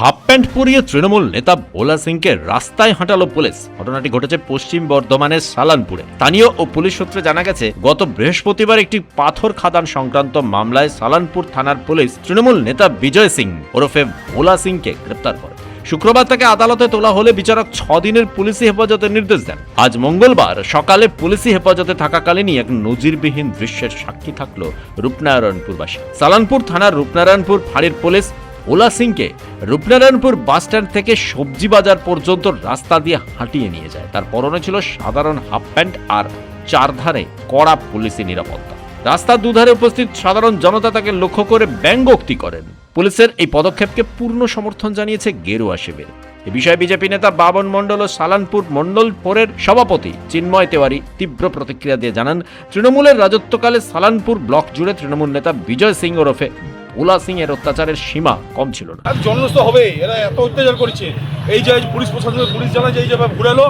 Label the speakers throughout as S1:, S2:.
S1: Half pant পরিয়ে তৃণমূল নেতা ভোলা সিংকে রাস্তায় হাঁটালো পুলিশ। ঘটনাটি ঘটেছে পশ্চিম বর্ধমানের সালানপুরে। স্থানীয় ও পুলিশ সূত্রে জানা গেছে, গত বৃহস্পতিবার একটি পাথর খাদান সংক্রান্ত মামলায় সালানপুর থানার পুলিশ তৃণমূল নেতা বিজয় সিং ওরফে ভোলা সিংকে গ্রেপ্তার করে। শুক্রবার তাকে আদালতে তোলা হলে বিচারক 6 দিনের পুলিশি হেফাজতের নির্দেশ দেন। আজ মঙ্গলবার সকালে পুলিশি হেফাজতে থাকাকালীনই এক নজিরবিহীন দৃশ্যের সাক্ষী থাকল রূপনারায়ণপুরবাসী। সালানপুর থানার রূপনারায়ণপুর ফাঁড়ির পুলিশ ভোলা সিংকে রূপনারায়ণপুর বাসস্ট্যান্ড থেকে সবজি বাজার পর্যন্ত রাস্তা দিয়ে হাঁটিয়ে নিয়ে যায়। তার পরনে ছিল সাধারণ হাফ প্যান্ট আর চারধারে কড়া পুলিশি নিরাপত্তা। রাস্তার দুধারে উপস্থিত সাধারণ জনতা তাকে লক্ষ্য করে ব্যঙ্গোক্তি করেন। পুলিশের এই পদক্ষেপকে পূর্ণ সমর্থন জানিয়েছে গেরুয়া শিবির। এ বিষয়ে বিজেপি নেতা বাবন মণ্ডল ও সালানপুর মণ্ডল ফোরের সভাপতি চিন্ময় তিওয়ারি তীব্র প্রতিক্রিয়া দিয়ে জানান, তৃণমূলের রাজত্বকালে সালানপুর ব্লক জুড়ে তৃণমূল নেতা বিজয় সিং ওরফে ভোলা সিং এর অত্যাচারের সীমা কম ছিল না।
S2: জন্মস্থ হবে, এরা এত অত্যাচার করেছে। এই যে পুলিশ প্রশাসনের পুলিশ জানা যে এই যে ঘুরালো,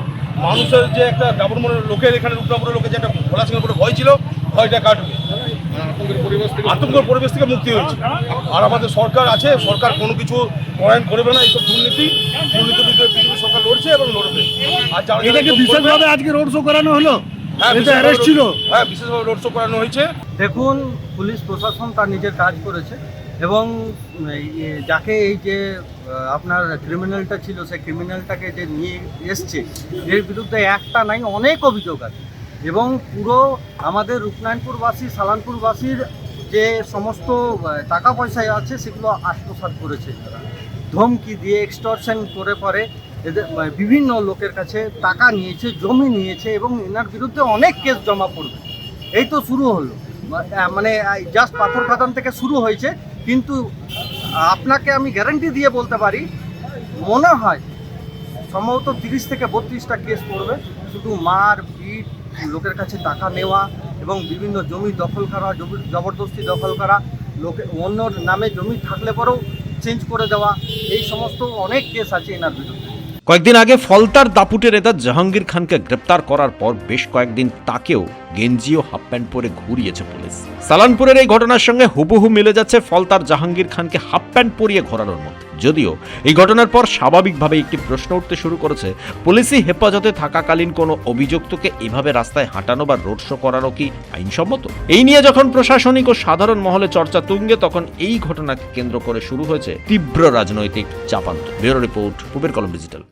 S2: মানুষের যে একটা ডাবরমনের লোকের এখানে রূপনাপুরের লোকের যে একটা ভোলা সিংয়ের উপরে ভয় ছিল, ভয়টা কাটবে। আতঙ্কের পরিবেশ থেকে মুক্তি হয়েছে। আর আমাদের সরকার আছে, সরকার কোনো কিছু পয়েন্ট করবে না। এইসব দুর্নীতির বিরুদ্ধে বিজেপি সরকার লড়ছে এবং লড়বে। আর
S3: এটাকে বিশেষভাবে আজকে রোড শো করানো হলো।
S2: হ্যাঁ, বিশেষভাবে রোড শো করানো হয়েছে।
S4: দেখুন, পুলিশ প্রশাসন তার নিজের কাজ করেছে এবং যাকে এই যে আপনার ক্রিমিনালটা ছিল, সেই ক্রিমিনালটাকে যে নিয়ে এসছে, এর বিরুদ্ধে একটা নাই, অনেক অভিযোগ আছে। এবং পুরো আমাদের রূপনারায়ণপুরবাসী, সালানপুরবাসীর যে সমস্ত টাকা পয়সায় আছে সেগুলো আত্মসাৎ করেছে। ধমকি দিয়ে এক্সটর্শন করে পরে এদের বিভিন্ন লোকের কাছে টাকা নিয়েছে, জমি নিয়েছে এবং এনার বিরুদ্ধে অনেক কেস জমা পড়বে। এই তো শুরু হলো, মানে জাস্ট পাথর খাদান থেকে শুরু হয়েছে। কিন্তু আপনাকে আমি গ্যারান্টি দিয়ে বলতে পারি, মনে হয় সম্ভবত 30 থেকে 32টা কেস পড়বে। শুধু মার পিট, লোকের কাছে টাকা নেওয়া এবং বিভিন্ন জমি দখল করা, জবরদস্তি দখল করা, লোকে অন্যর নামে জমি থাকলে পরেও চেঞ্জ করে দেওয়া, এই সমস্ত অনেক কেস আছে এনার বিরুদ্ধে।
S1: কয়েকদিন আগে ফলতার দাপুটে নেতা জাহাঙ্গীর খানকে গ্রেপ্তার করার পর বেশ কয়েকদিন তাকেও গেঞ্জি ও হাফ প্যান্ট পরে ঘুরিয়েছে পুলিশ। সালানপুরের এই ঘটনার সঙ্গে হুবহু মিলে যাচ্ছে ফলতার জাহাঙ্গীর খানকে হাফ প্যান্ট পরিয়ে ঘোরানোর মধ্যে। যদিও এই ঘটনার পর স্বাভাবিকভাবে একটি প্রশ্ন উঠতে শুরু করেছে, পুলিশি হেফাজতে থাকাকালীন কোনো অভিযুক্তকে এভাবে রাস্তায় হাঁটানো বা রোড শো করানো কি আইনসম্মত? এই নিয়ে যখন প্রশাসনিক ও সাধারণ মহলে চর্চা তুঙ্গে, তখন এই ঘটনাকে কেন্দ্র করে শুরু হয়েছে তীব্র রাজনৈতিক চাপান্ত। ব্যুরো রিপোর্ট, পূবের কলম ডিজিটাল।